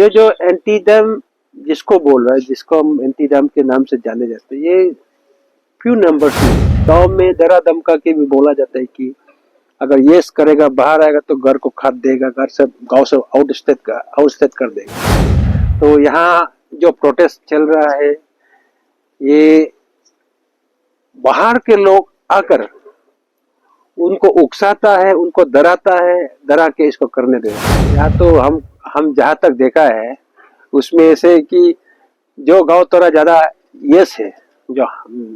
ये जो anti dam जिसको बोल रहा है, जिसको हम एंटी डैम के नाम से जाने जाते हैं, ये फ्यू नंबर्स में गांव में दरा दमका के भी बोला जाता है कि अगर ये करेगा बाहर आएगा तो घर को खाद देगा, घर से गांव से आउट स्टेट कर देगा। तो यहाँ जो प्रोटेस्ट चल रहा है, ये बाहर के लोग आकर उनको उकसाता है, उनको डराता है, डरा के इसको करने दे। यहाँ तो हम जहाँ तक देखा है उसमें ऐसे कि जो गांव थोड़ा ज्यादा यस है, जो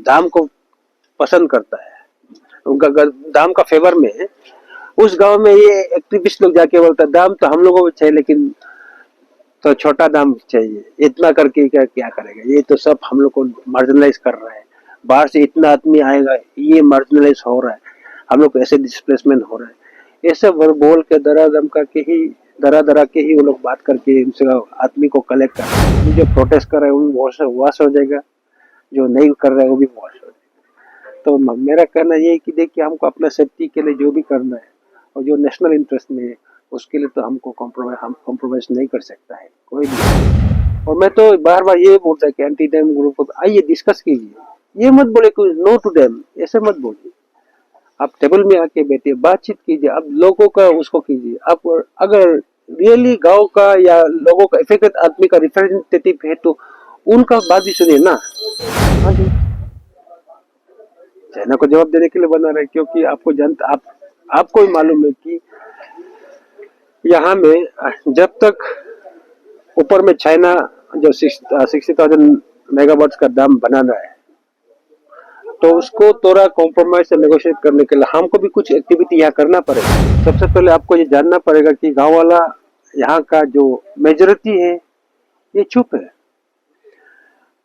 दाम को पसंद करता है, उनका दाम का फेवर में है, उस गांव में ये एक्टिविस्ट लोग जाके बोलता है दाम तो हम लोगों को चाहिए लेकिन तो छोटा दाम चाहिए, इतना करके क्या करेगा, ये तो सब हम लोग को मार्जिनलाइज कर रहा है, बाहर से इतना आदमी आएगा, ये मार्जिनलाइज हो रहा है, हम लोग को ऐसे डिस्प्लेसमेंट हो रहा है। ये सब बोल के दरा के ही वो लोग बात करके उनसे आदमी को कलेक्ट कर रहे हैं। जो प्रोटेस्ट कर रहे हैं वो वॉश हो जाएगा, जो नहीं कर रहे हैं वो भी वॉश हो जाएगा। तो मेरा कहना ये है कि देखिए, हमको अपना सेफ्टी के लिए जो भी करना है और जो नेशनल इंटरेस्ट में है उसके लिए तो हम कॉम्प्रोमाइज नहीं कर सकता है कोई भी। और मैं तो बार बार ये बोलता है कि एंटी डैम ग्रुप को आइए डिस्कस कीजिए, ये मत बोले कि नो टू डैम, ऐसे मत बोलिए। आप टेबल में आके बैठिए, बातचीत कीजिए, आप लोगों का उसको कीजिए। आप अगर रियली गांव का या लोगों का इफेक्टेड आदमी का रिप्रेजेंटेटिव है तो उनका बात भी सुनिए ना। हाँ जी, चाइना को जवाब देने के लिए बना रहे, क्योंकि आपको भी मालूम है कि यहाँ में जब तक ऊपर में चाइना जो 60,000 मेगावाट्स का दाम बना रहा है, तो उसको थोड़ा कॉम्प्रोमाइज से नेगोशिएट करने के लिए हमको भी कुछ एक्टिविटी यहाँ करना पड़ेगा। सबसे पहले आपको ये जानना पड़ेगा कि गांव वाला यहाँ का जो मेजोरिटी है ये चुप है।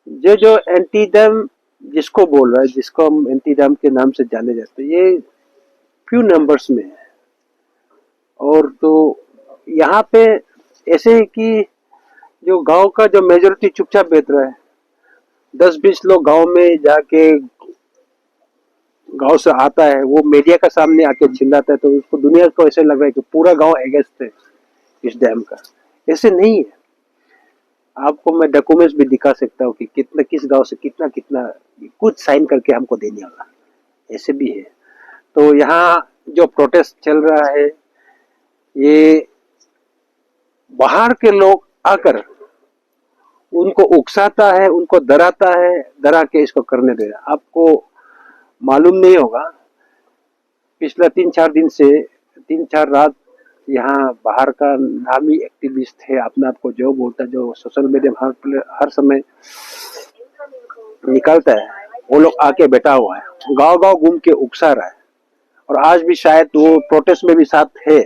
ये जो एंटी डैम जिसको बोल रहा है, जिसको हम एंटी डैम के नाम से जाने जाते हैं, ये फ्यू नंबर्स में है। और तो यहाँ पे ऐसे है कि जो गांव का जो मेजोरिटी चुपचाप बैठ रहा है, 10-20 लोग गांव में जाके गांव से आता है, वो मीडिया का सामने आके चिल्लाता है, तो उसको दुनिया को ऐसे लग रहा है कि पूरा गांव अगेंस्ट है इस डैम का। ऐसे नहीं है। आपको मैं डॉक्यूमेंट्स भी दिखा सकता हूँ कि कितना किस गांव से कितना कितना कुछ साइन करके हमको देने वाला, ऐसे भी है। तो यहाँ जो प्रोटेस्ट चल रहा है, ये बाहर के लोग आकर उनको उकसाता है, उनको डराता है, डरा के इसको करने दे रहा। आपको मालूम नहीं होगा, पिछला 3-4 दिन से 3-4 रात यहाँ बाहर का नामी एक्टिविस्ट है, अपने आप को जो बोलता है, जो सोशल मीडिया हर समय निकलता है, वो लोग आके बैठा हुआ है, गांव गांव घूम के उकसा रहा है। और आज भी शायद वो प्रोटेस्ट में भी साथ है।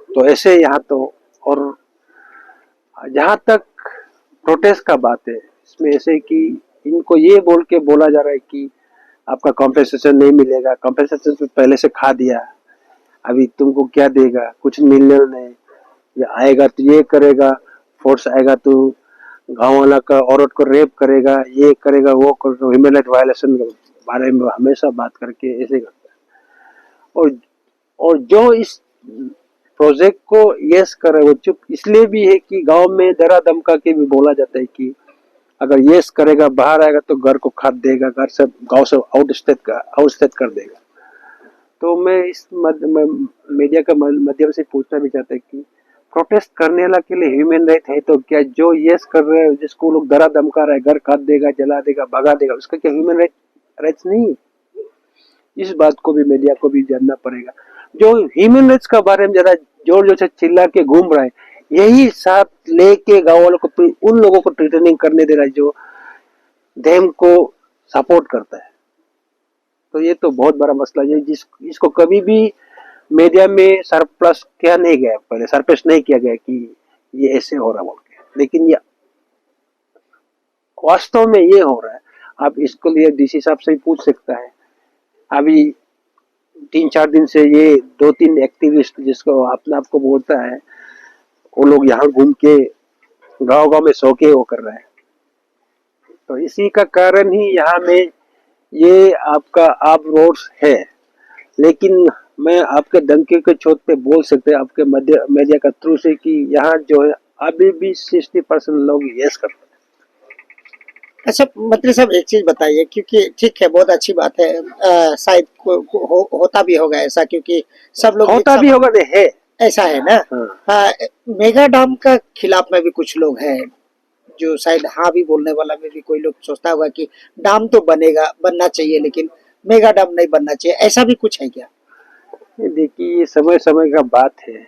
तो ऐसे यहाँ तो, और जहाँ तक प्रोटेस्ट का बात है, इसमें ऐसे कि इनको ये बोल के बोला जा रहा है कि आपका कॉम्पेंसेशन नहीं मिलेगा, कॉम्पेंसेशन तो पहले से खा दिया, अभी तुमको क्या देगा, कुछ मिलने नहीं, ये आएगा तो ये करेगा, फोर्स आएगा तो गांव वाला का औरत को रेप करेगा, ये करेगा, वो करेगा, ह्यूमन राइट वायलेशन के बारे में हमेशा बात करके ऐसे करता है। और जो इस प्रोजेक्ट को यस कर रहे, वो चुप इसलिए भी है कि गांव में डरा धमका के भी बोला जाता है कि अगर यस करेगा बाहर आएगा तो घर को खाद देगा, घर से गांव से आउटस्टेट कर देगा। तो मैं इस मीडिया का माध्यम से पूछना भी चाहता है कि प्रोटेस्ट करने वाला के लिए ह्यूमन राइट है तो क्या जो यस कर रहे हैं, जिसको लोग डरा धमका रहा है, घर काट देगा, जला देगा, भगा देगा, उसका क्या ह्यूमन राइट्स नहीं? इस बात को भी मीडिया को भी जानना पड़ेगा। जो ह्यूमन राइट्स का बारे में जरा जोर जोर से चिल्ला के घूम रहा है, यही साथ लेके गाँव वालों को, उन लोगों को ट्रेनिंग करने दे रहा है जो डैम को सपोर्ट करता है। तो ये तो बहुत बड़ा मसला है, इसको कभी भी मीडिया में सरप्लस किया नहीं गया, पहले सरपेश नहीं किया गया कि ये ऐसे हो रहा बोल के, लेकिन ये वास्तव में ये हो रहा है। आप इसको लिए डीसी साहब से ही पूछ सकता है। अभी 3-4 दिन से ये 2-3 एक्टिविस्ट जिसको अपने आप को बोलता है, वो लोग यहाँ घूम के गांव गांव में सो के वो कर रहे हैं। तो इसी का कारण ही यहाँ में ये आपका आप रोड्स है। लेकिन मैं आपके डंके के चोट पे बोल सकते हैं आपके मीडिया का थ्रू से कि यहाँ जो है अभी भी 60% लोग यस करते हैं। अच्छा मंत्री साहब एक चीज बताइए, क्योंकि ठीक है बहुत अच्छी बात है, शायद होता भी होगा ऐसा, क्योंकि सब लोग एक होता भी समय होगा नहीं है। ऐसा है ना। हाँ। मेगा डैम का खिलाफ में भी कुछ लोग हैं, जो शायद हाँ भी बोलने वाला में भी कोई लोग सोचता होगा कि डैम तो बनेगा, बनना चाहिए, लेकिन मेगा डैम नहीं बनना चाहिए, ऐसा भी कुछ है क्या? ये देखिए, ये समय समय का बात है।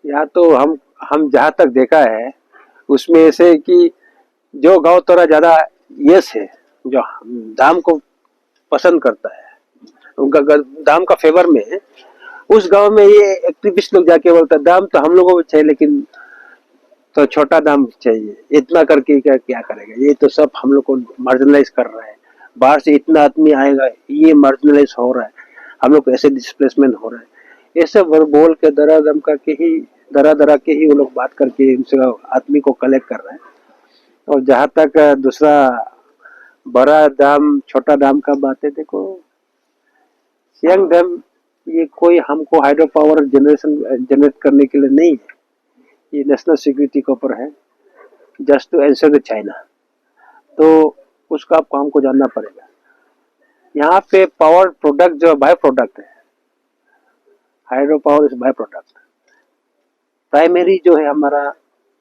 यहाँ तो हम जहाँ तक देखा है उसमें ऐसे कि जो गांव थोड़ा ज्यादा यस है, जो दाम को पसंद करता है, उनका दाम का फेवर में है, उस गांव में ये एक्टिविस्ट लोग जाके बोलता है दाम तो हम लोगों को चाहिए, लेकिन तो छोटा दाम चाहिए, इतना करके क्या क्या करेगा, ये तो सब हम लोग को मार्जिनलाइज कर रहा है, बाहर से इतना आदमी आएगा, ये मार्जिनलाइज हो रहा है, हम लोग ऐसे डिस्प्लेसमेंट हो रहा है। ये सब बोल के दरा दरा के ही वो लोग बात करके उनसे आदमी को कलेक्ट कर रहे हैं। और जहाँ तक दूसरा बड़ा दाम छोटा दाम का बात है, देखो सियांग डैम ये कोई हमको हाइड्रो पावर जनरेट करने के लिए नहीं है, ये नेशनल सिक्योरिटी के ऊपर है, just to answer the China. तो उसका आपको हमको जानना पड़ेगा। यहाँ पे पावर प्रोडक्ट जो बाय प्रोडक्ट है, hydro power is by product, primary जो है हमारा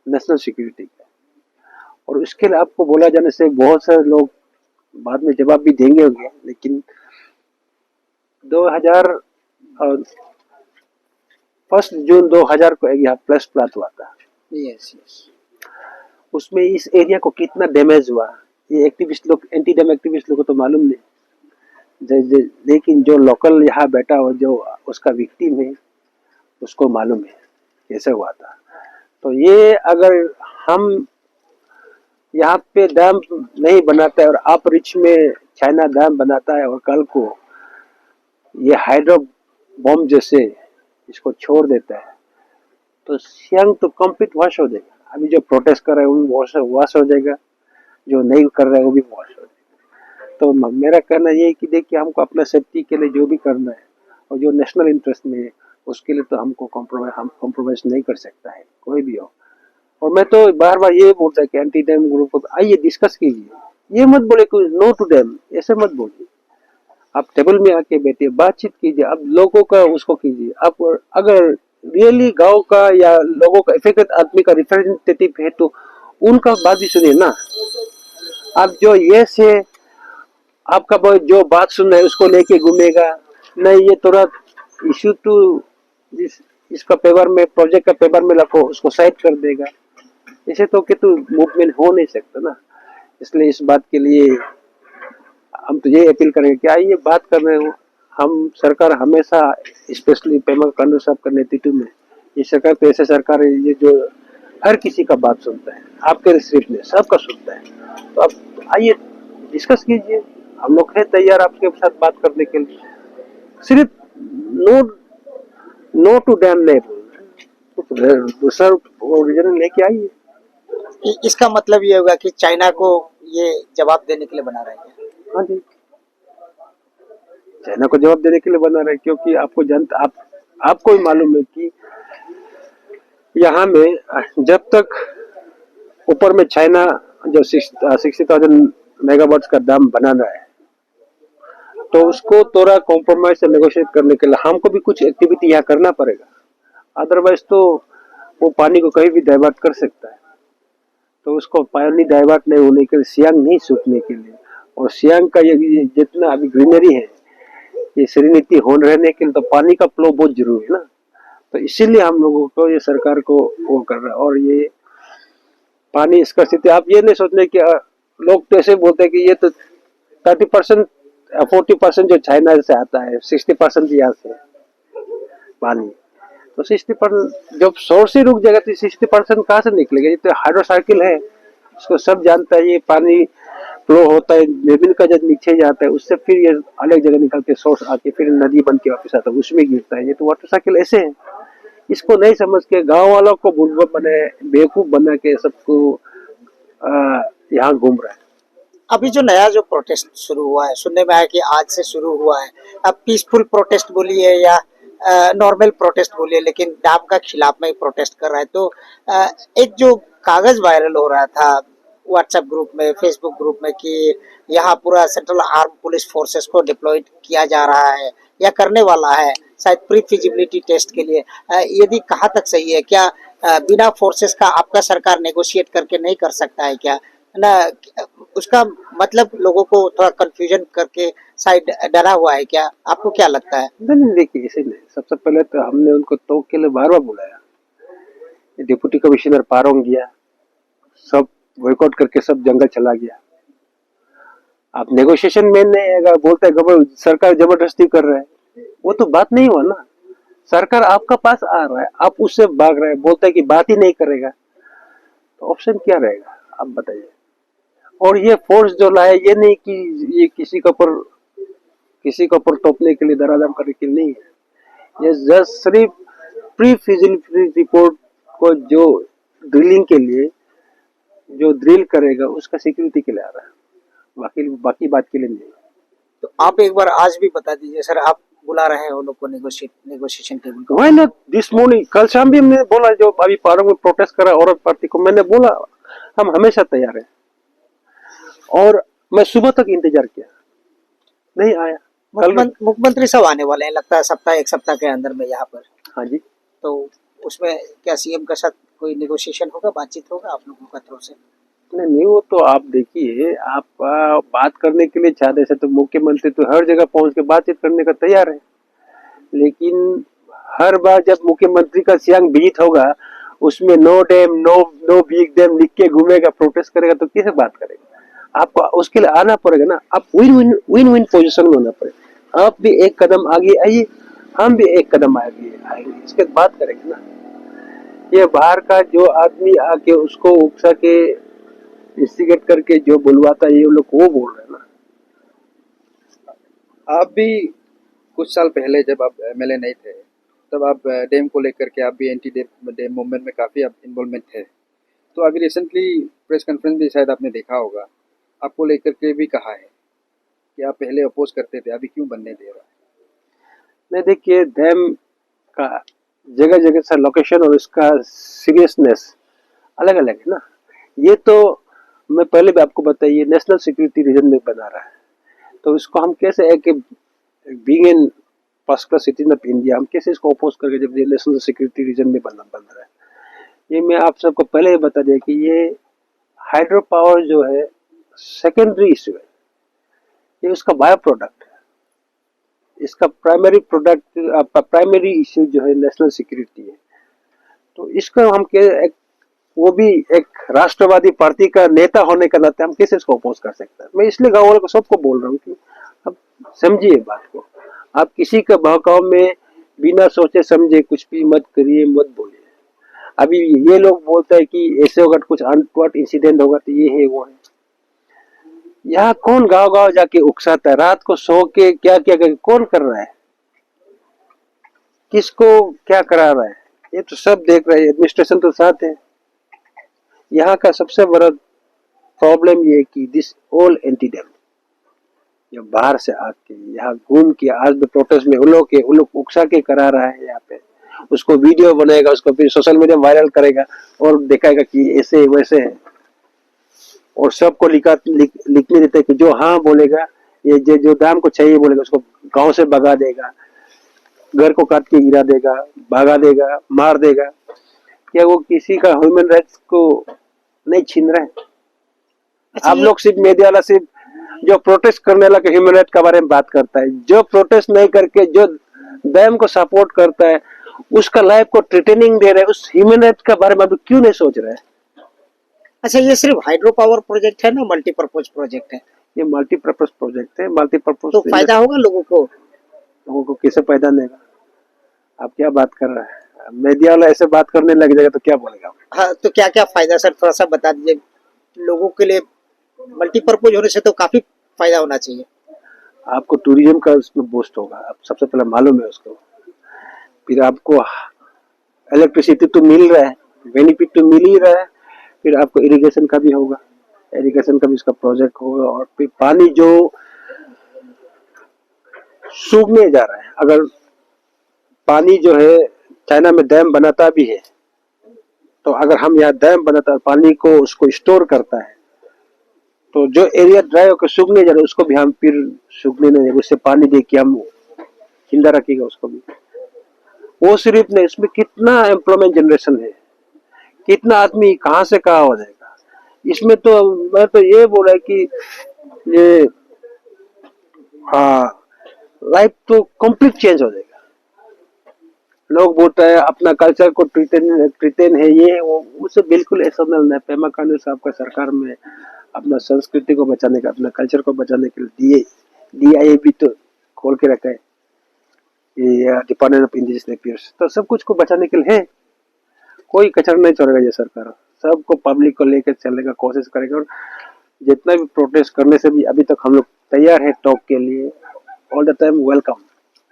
नेशनल सिक्योरिटी का। और इसके लिए आपको बोला जाने से बहुत सारे लोग बाद में जवाब भी देंगे होंगे, लेकिन 2000 1 जून 2000 को एक यहाँ प्लस प्लाट हुआ था। Yes yes. उसमें इस एरिया को कितना डैमेज हुआ, ये एक्टिविस्ट लोग, एंटी डैम एक्टिविस्ट लोग को तो मालूम नहीं, लेकिन जो लोकल यहाँ बैठा हो, जो उसका विक्टिम है, उसको मालूम है कैसे हुआ था। तो ये अगर हम यहाँ पे डैम नहीं बनाता है और आप रिच में चाइना डैम बनाता है और कल को ये हाइड्रो बम जैसे इसको छोड़ देता है, तो सियांग तो कंप्लीट वॉश हो जाएगा। अभी जो प्रोटेस्ट कर रहे हैं वो वॉश हो जाएगा, जो नहीं कर रहे हैं वो भी वॉश हो जाएगा। तो मेरा कहना ये है कि देखिए, हमको अपना सेफ्टी के लिए जो भी करना है और जो नेशनल इंटरेस्ट में है, उसके लिए तो हमको कॉम्प्रोमाइज नहीं कर सकता है कोई भी हो। और मैं तो बार बार ये बोलता है कि एंटी डैम ग्रुप को आइए डिस्कस कीजिए, ये मत बोले कि नो टू डैम, ऐसे मत बोलिए। आप टेबल में आके बैठिए, बातचीत कीजिए, आप लोगों का उसको कीजिए। आप अगर रियली गांव का या लोगों का इफेक्टेड आदमी का रिप्रेजेंटेटिव है तो उनका बात भी सुनिए ना। आप जो ये से आपका जो बात सुन रहे है उसको लेके घूमेगा नहीं, ये तुरंत इश्यू टू इसका पेपर में, प्रोजेक्ट का पेपर में रखो, उसको साइड कर देगा। ऐसे तो कि तो मूवमेंट हो नहीं सकता ना। इसलिए इस बात के लिए हम तो ये अपील करेंगे कि आइए बात कर रहे हो। हम सरकार हमेशा, स्पेशली पेमा खांडू साहब का नेतृत्व में, ये सरकार तो ऐसे सरकार है ये जो हर किसी का बात सुनता है, आपके सिर्फ नहीं सबका सुनता है। तो आप आइए डिस्कस कीजिए, हम लोग हैं तैयार आपके साथ बात करने के लिए। सिर्फ नो नो टू डैम नहीं बोल रहे, दूसरा ओरिजिनल लेके आइए। इसका मतलब ये होगा कि चाइना को ये जवाब देने के लिए बना रहे हैं? हाँ जी, चाइना को जवाब देने के लिए बना रहे, क्योंकि आपको जनता आपको भी मालूम है कि यहाँ में जब तक ऊपर में चाइना जो 60,000 मेगावाट का दाम बना रहा है, तो उसको थोड़ा कॉम्प्रोमाइज से नेगोशिएट करने के लिए हमको भी कुछ एक्टिविटी यहाँ करना पड़ेगा। अदरवाइज तो वो पानी को कहीं भी डाइवर्ट कर सकता है। तो उसको पानी डाइवर्ट नहीं होने के लिए, सियांग नहीं सूखने के लिए, और सियांग का ये जितना अभी ग्रीनरी है, ये सेरेनिटी होने रहने के लिए तो पानी का फ्लो बहुत जरूरी है ना। तो इसीलिए हम लोगों को, ये सरकार को वो कर रहा है। और ये पानी इसका स्थिति, आप ये नहीं सोचने कि लोग तो ऐसे बोलते हैं कि ये तो 30% 40% जो चाइना से आता है, 60% यहाँ से पानी। तो 60% जब सोर्स ही रुक जाएगा तो 60% कहाँ से निकलेगा? ये तो हाइड्रो साइकिल है, इसको सब जानता है। ये पानी फ्लो होता है, जमीन का जब नीचे जाता है, उससे फिर ये अलग जगह निकल के सोर्स आके फिर नदी बन के वापस आता है, उसमें गिरता है। ये तो वाटर साइकिल ऐसे है। इसको नहीं समझ के गांव वालों को बुड़बक बने, बेवकूफ बना के सबको यहाँ घूम रहा है। अभी जो नया जो प्रोटेस्ट शुरू हुआ है, सुनने में आया कि आज से शुरू हुआ है, अब पीसफुल प्रोटेस्ट बोलिए या नॉर्मल प्रोटेस्ट बोलिए, लेकिन डैम का खिलाफ में ही प्रोटेस्ट कर रहा है। तो एक जो कागज वायरल हो रहा था व्हाट्सएप ग्रुप में, फेसबुक ग्रुप में, कि यहाँ पूरा सेंट्रल आर्म पुलिस फोर्सेस को डिप्लॉयड किया जा रहा है या करने वाला है, शायद प्री फिजिबिलिटी टेस्ट के लिए, यदि कहाँ तक सही है? क्या बिना फोर्सेस का आपका सरकार नेगोशिएट करके नहीं कर सकता है क्या? ना, उसका मतलब लोगों को थोड़ा कंफ्यूजन करके शायद डरा हुआ है क्या? आपको क्या लगता है? नहीं देखिए, इसीलिए सबसे पहले तो हमने उनको तोक के लिए बार बार बुलाया। डिप्टी कमिश्नर पारोंग गया, सब बॉयकॉट करके सब जंगल चला गया। आप नेगोशिएशन में नहीं, अगर बोलते हैं सरकार जबरदस्ती कर रहा है, वो तो बात नहीं हुआ ना। सरकार आपका पास आ रहा है, आप उससे भाग रहे हैं, बोलते हैं कि बात ही नहीं करेगा, तो ऑप्शन क्या रहेगा आप बताइए। और ये फोर्स जो लाए, ये नहीं कि ये किसी के ऊपर तोपने के लिए, दरादम करने के लिए नहीं है। ये जस्ट सिर्फ प्री फिजिबिलिटी रिपोर्ट को जो ड्रिलिंग के लिए जो ड्रिल करेगा उसका सिक्योरिटी के लिए आ रहा है, बाकी बात के लिए नहीं। तो आप एक बार आज भी बता दीजिए सर, आप बुला रहे हैं उन लोग को नेगोशिएशन टेबल को? व्हाई नॉट दिस मॉर्निंग, कल शाम भी हमने बोला, जो अभी पारों में प्रोटेस्ट करा औरत पार्टी को, मैंने बोला हम हमेशा तैयार हैं। और मैं सुबह तक इंतजार किया, नहीं आया। मुख्यमंत्री सब आने वाले हैं लगता है एक सप्ताह के अंदर में यहाँ पर। हाँ जी। तो उसमें क्या सीएम के साथ कोई नेगोशिएशन होगा, बातचीत होगा आप लोगों का तरफ से? नहीं, वो तो आप देखिए, आप बात करने के लिए चाहते से तो मुख्यमंत्री तो हर जगह पहुंच के बातचीत करने का तैयार है, लेकिन हर बार जब मुख्यमंत्री का सियांग बीट होगा, उसमें no dam no big dam लिख के घूमेगा, प्रोटेस्ट करेगा, तो किसे बात करेगा? आपको उसके लिए आना पड़ेगा ना। आप विन विन पोजीशन में होना पड़ेगा। आप भी एक कदम आगे आइए, हम भी एक कदम आगे आएंगे, इसके बाद बात करेंगे ना। ये बाहर का जो आदमी आके उसको उकसा के इंस्टिगेट करके जो बुलवाता है, ये लोग वो बोल रहे हैं ना। आप भी कुछ साल पहले जब आप एमएलए नहीं थे, तब आप डैम को लेकर के आप भी एंटी डैम मूवमेंट में काफ़ी आप इन्वॉल्वमेंट थे। तो अभी रिसेंटली प्रेस कॉन्फ्रेंस भी शायद आपने देखा होगा, आपको लेकर के भी कहा है कि आप पहले अपोज करते थे, अभी क्यों बनने दे रहा है? नहीं देखिए, डैम का जगह जगह से लोकेशन और इसका सीरियसनेस अलग अलग है ना। ये तो मैं पहले भी आपको बताइए, नेशनल सिक्योरिटी रीजन में बना रहा है, तो इसको हम कैसे एक being in first class citizen of India, हम कैसे इसको अपोज करके, जब ये नेशनल सिक्योरिटी रीजन में बन रहा है। ये मैं आप सबको पहले ही बता दिया कि ये हाइड्रो पावर जो है सेकेंडरी इश्यू है, ये उसका बायो प्रोडक्ट है। इसका प्राइमरी इश्यू जो है नेशनल सिक्योरिटी है। तो इसका हम वो भी एक राष्ट्रवादी पार्टी का नेता होने का नाते हम कैसे इसको अपोज कर सकते हैं। मैं इसलिए गाँव वालों को सबको बोल रहा हूँ कि अब समझिए बात को, आप किसी के बहकाव में बिना सोचे समझे कुछ भी मत करिए, मत बोलिए। अभी ये लोग बोलते हैं कि ऐसे होगा, कुछ अनटवर्ड इंसिडेंट होगा, तो ये है वो है। यहाँ कौन गांव गांव जाके उकसाता है, रात को सो के क्या क्या कर, कौन कर रहा है, किसको क्या करा रहा है, ये तो सब देख रहे हैं। एडमिनिस्ट्रेशन तो साथ है। यहाँ का सबसे बड़ा प्रॉब्लम ये है कि दिस ऑल एंटी डैम जो बाहर से आके यहाँ घूम के आज भी प्रोटेस्ट में उन लोग उकसा के करा रहा है। यहाँ पे उसको वीडियो बनाएगा, उसको फिर सोशल मीडिया वायरल करेगा और दिखाएगा कि ऐसे वैसे है, और सबको लिखने देते हैं कि जो हाँ बोलेगा, ये जो दाम को चाहिए बोलेगा, उसको गांव से भगा देगा, घर को काट के गिरा देगा, भगा देगा, मार देगा। क्या वो किसी का ह्यूमन राइट्स को नहीं छीन रहा है? आप लोग सिर्फ मीडिया वाला सिर्फ जो प्रोटेस्ट करने वाला के ह्यूमन राइट के बारे में बात करता है, जो प्रोटेस्ट नहीं करके जो डैम को सपोर्ट करता है, उसका लाइफ को थ्रेटनिंग दे रहे हैं, उस ह्यूमन राइट के बारे में आप क्यों नहीं सोच रहे हैं? अच्छा, ये सिर्फ हाइड्रो पावर प्रोजेक्ट है ना, मल्टीपर्पज प्रोजेक्ट है? ये मल्टीपर्पज प्रोजेक्ट है। मल्टीपर्पज तो फायदा होगा लोगों को किसे फायदा देगा? आप क्या बात कर रहे हैं? मीडिया वाला ऐसे बात करने लग जाएगा तो क्या बोलेगा? हाँ, तो क्या क्या फायदा सर, थोड़ा सा बता दीजिए लोगों के लिए। मल्टीपर्पज होने से तो काफी फायदा होना चाहिए। आपको टूरिज्म का उसमें बूस्ट होगा, आप सबसे पहले मालूम है उसको। फिर आपको इलेक्ट्रिसिटी तो मिल रहा है, बेनिफिट तो मिल ही रहा है। फिर आपको इरिगेशन का भी होगा, इरिगेशन का भी इसका प्रोजेक्ट होगा। और फिर पानी जो सूखने जा रहा है, अगर पानी जो है चाइना में डैम बनाता भी है, तो अगर हम यहाँ डैम बनाता है पानी को उसको स्टोर करता है, तो जो एरिया ड्राई होकर सूखने जा रहा है उसको भी हम फिर सूखने नहीं देंगे, उससे पानी दे के हम जिंदा रखेगा उसको भी। वो सिर्फ नहीं, इसमें कितना एम्प्लॉयमेंट जनरेशन है, कितना आदमी कहाँ से कहाँ हो जाएगा। इसमें तो मैं तो ये बोला कि ये लाइफ तो कंप्लीट चेंज हो जाएगा। लोग बोलते हैं अपना कल्चर को ट्रीटेन है ये वो, उसे बिल्कुल ऐसा नहीं। पेमा खांडू साहब का सरकार में अपना संस्कृति को बचाने का, अपना कल्चर को बचाने के लिए DIA भी तो खोल के रखा है, ये डिपार्टमेंट ऑफ इंडिजिनस अफेयर्स, तो सब कुछ को बचाने के लिए है। कोई कचरा नहीं छोड़ेगा ये सरकार, सबको पब्लिक को लेकर चलने का कोशिश करेगा। और जितना भी प्रोटेस्ट करने से भी अभी तक हम लोग तैयार है टॉक के लिए, ऑल द टाइम वेलकम।